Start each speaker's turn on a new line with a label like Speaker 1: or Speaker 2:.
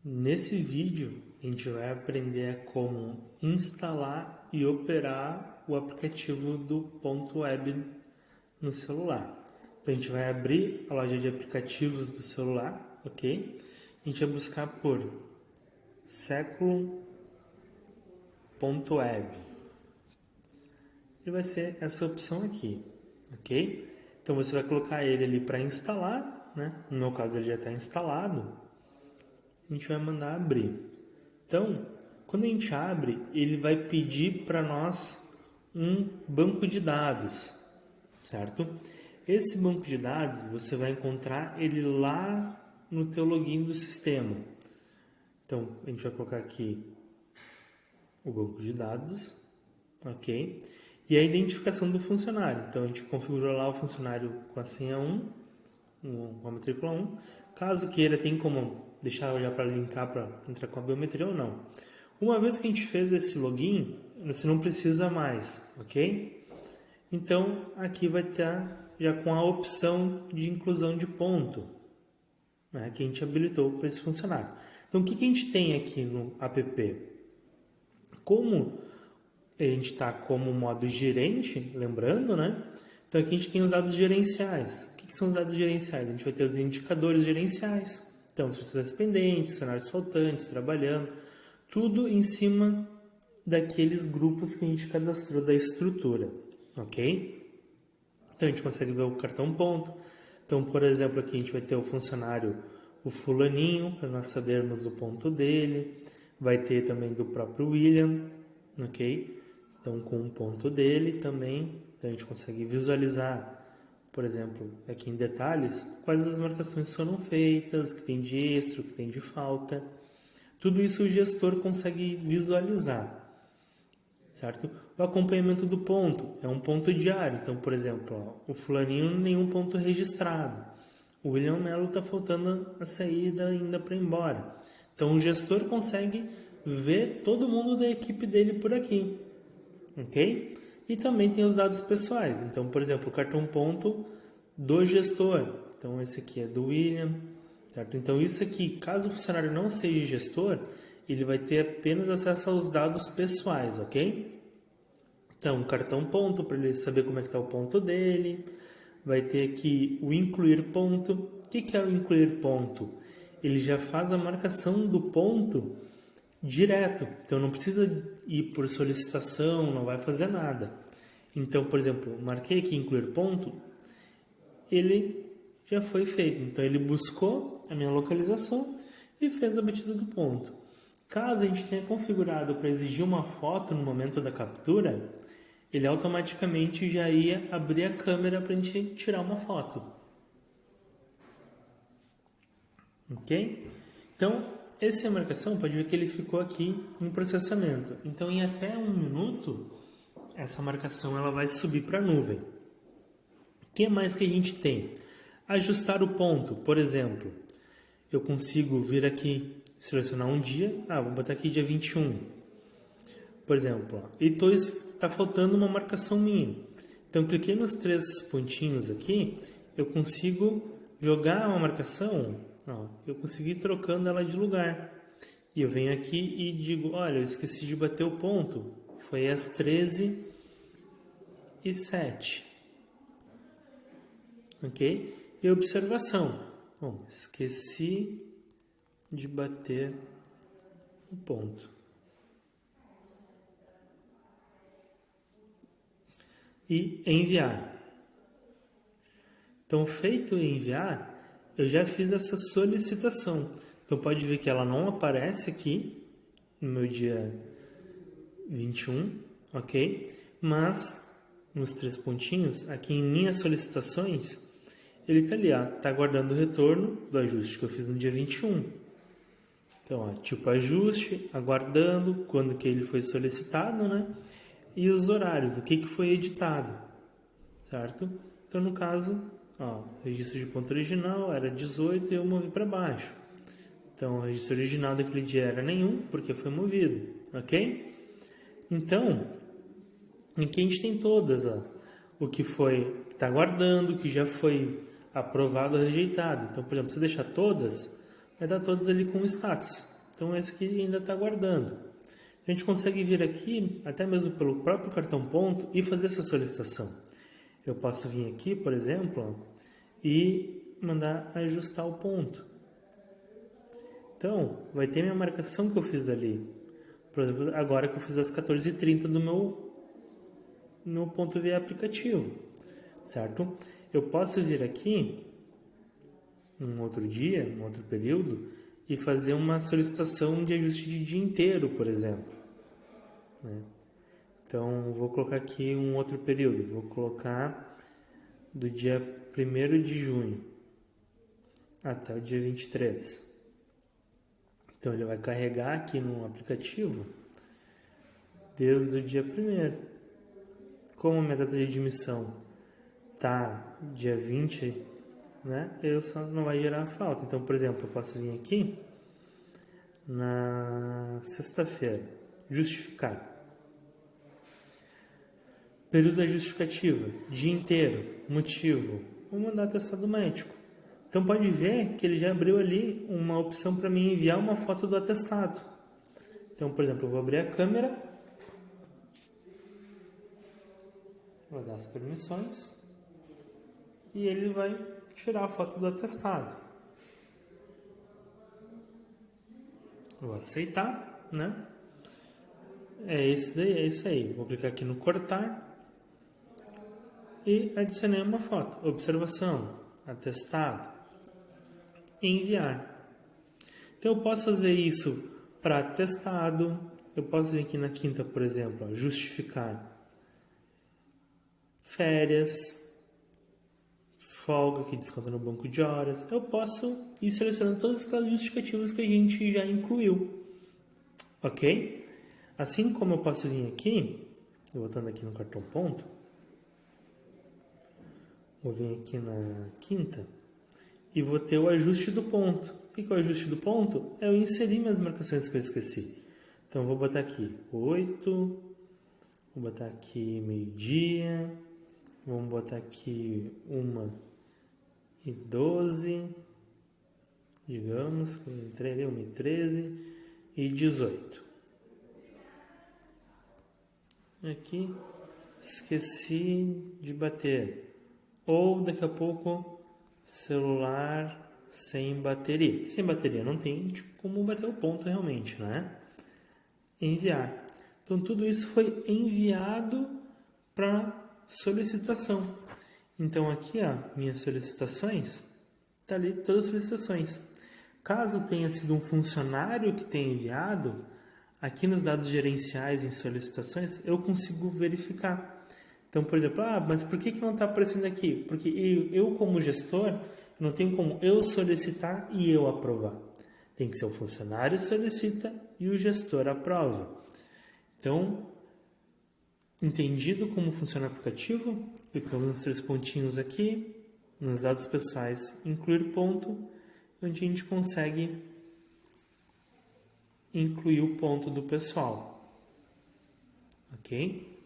Speaker 1: Nesse vídeo, a gente vai aprender como instalar e operar o aplicativo do ponto web no celular. Então, a gente vai abrir a loja de aplicativos do celular, ok? A gente vai buscar por século.web. E vai ser essa opção aqui, ok? Então, você vai colocar ele ali para instalar, né? No meu caso, ele já está instalado. A gente vai mandar abrir. Então, quando a gente abre, ele vai pedir para nós um banco de dados, certo? Esse banco de dados, você vai encontrar ele lá no teu login do sistema. Então, a gente vai colocar aqui o banco de dados, ok? E a identificação do funcionário. Então, a gente configurou lá o funcionário com a senha 1, com a matrícula 1. Caso queira, tem como deixar já para linkar para entrar com a biometria ou não. Uma vez que a gente fez esse login, você não precisa mais, ok? Então, aqui vai estar já com a opção de inclusão de ponto, né, que a gente habilitou para esse funcionário. Então, o que a gente tem aqui no app? Como a gente está como modo gerente, lembrando, né? Então, aqui a gente tem os dados gerenciais. O que são os dados gerenciais? A gente vai ter os indicadores gerenciais. Então, os funcionários pendentes, funcionários faltantes, trabalhando, tudo em cima daqueles grupos que a gente cadastrou da estrutura, ok? Então, a gente consegue ver o cartão ponto. Então, por exemplo, aqui a gente vai ter o funcionário, o fulaninho, para nós sabermos o ponto dele. Vai ter também do próprio William, ok? Então, com o ponto dele também, então a gente consegue visualizar, por exemplo, aqui em detalhes, quais as marcações foram feitas, o que tem de extra, o que tem de falta. Tudo isso o gestor consegue visualizar, certo? O acompanhamento do ponto é um ponto diário. Então, por exemplo, o fulaninho nenhum ponto registrado. O William Mello está faltando a saída ainda para ir embora. Então, o gestor consegue ver todo mundo da equipe dele por aqui, ok? E também tem os dados pessoais. Então, por exemplo, o cartão ponto do gestor. Então, esse aqui é do William, certo? Então, isso aqui, caso o funcionário não seja gestor, ele vai ter apenas acesso aos dados pessoais, ok? Então, cartão ponto, para ele saber como é que está o ponto dele. Vai ter aqui o incluir ponto. O que é o incluir ponto? Ele já faz a marcação do ponto direto. Então, não precisa ir por solicitação, não vai fazer nada. Então, por exemplo, marquei aqui incluir ponto, ele já foi feito. Então, ele buscou a minha localização e fez a batida do ponto. Caso a gente tenha configurado para exigir uma foto no momento da captura, ele automaticamente já ia abrir a câmera para a gente tirar uma foto. Ok? Então, essa marcação, pode ver que ele ficou aqui em processamento. Então, em até 1 minuto, essa marcação ela vai subir para a nuvem. O que mais que a gente tem? Ajustar o ponto. Por exemplo, eu consigo vir aqui, selecionar um dia. Vou botar aqui dia 21. Por exemplo, e está faltando uma marcação minha. Então, cliquei nos 3 pontinhos aqui, eu consigo jogar uma marcação. Eu consegui ir trocando ela de lugar. E eu venho aqui e digo, olha, eu esqueci de bater o ponto. Foi às 13h07. Ok? E observação. Bom, esqueci de bater o ponto. E enviar. Então, feito enviar, eu já fiz essa solicitação. Então, pode ver que ela não aparece aqui no meu dia 21, ok? Mas, nos 3 pontinhos, aqui em minhas solicitações, ele está ali, está aguardando o retorno do ajuste que eu fiz no dia 21. Então, tipo ajuste, aguardando, quando que ele foi solicitado, né? E os horários, o que foi editado, certo? Então, no caso, registro de ponto original era 18 e eu movi para baixo. Então, o registro original daquele dia era nenhum, porque foi movido, ok? Então, aqui a gente tem todas, o que está aguardando, o que já foi aprovado ou rejeitado. Então, por exemplo, se deixar todas, vai dar todas ali com status. Então esse aqui ainda está guardando. A gente consegue vir aqui, até mesmo pelo próprio cartão ponto, e fazer essa solicitação. Eu posso vir aqui, por exemplo, ó, e mandar ajustar o ponto. Então, vai ter minha marcação que eu fiz ali. Por exemplo, agora que eu fiz às 14h30 do meu ponto via aplicativo, certo? Eu posso vir aqui, num outro dia, num outro período, e fazer uma solicitação de ajuste de dia inteiro, por exemplo, né? Então, vou colocar aqui um outro período. Vou colocar do dia 1º de junho até o dia 23. Então, ele vai carregar aqui no aplicativo desde o dia 1º. Como a minha data de admissão tá dia 20, né? Eu só não vai gerar falta. Então, por exemplo, eu posso vir aqui na sexta-feira, justificar. Período da justificativa, dia inteiro, motivo, vou mandar atestado médico. Então pode ver que ele já abriu ali uma opção para mim enviar uma foto do atestado. Então, por exemplo, eu vou abrir a câmera, vou dar as permissões e ele vai tirar a foto do atestado. Vou aceitar, né? É isso aí. Vou clicar aqui no cortar e adicionei uma foto. Observação, atestado, enviar. Então eu posso fazer isso para atestado. Eu posso vir aqui na quinta, por exemplo, ó, justificar férias, folga que desconta no banco de horas. Eu posso ir selecionando todas aquelas justificativas que a gente já incluiu, ok? Assim como eu posso vir aqui, voltando aqui no cartão ponto, vou vir aqui na quinta e vou ter o ajuste do ponto. O que é o ajuste do ponto? É eu inserir minhas marcações que eu esqueci. Então eu vou botar aqui 8, vou botar aqui meio-dia, vamos botar aqui 1h12, digamos, que eu entrei ali 1h13 e 18. Aqui, esqueci de bater. Ou daqui a pouco, celular sem bateria. Sem bateria não tem como bater o ponto realmente, né? Enviar. Então tudo isso foi enviado para solicitação. Então aqui, ó, minhas solicitações, tá ali todas as solicitações. Caso tenha sido um funcionário que tenha enviado, aqui nos dados gerenciais em solicitações, eu consigo verificar. Então, por exemplo, mas por que não está aparecendo aqui? Porque eu como gestor, não tenho como eu solicitar e eu aprovar. Tem que ser o funcionário solicita e o gestor aprova. Então, entendido como funciona o aplicativo, clicamos nos 3 pontinhos aqui, nos dados pessoais, incluir ponto, onde a gente consegue incluir o ponto do pessoal, ok?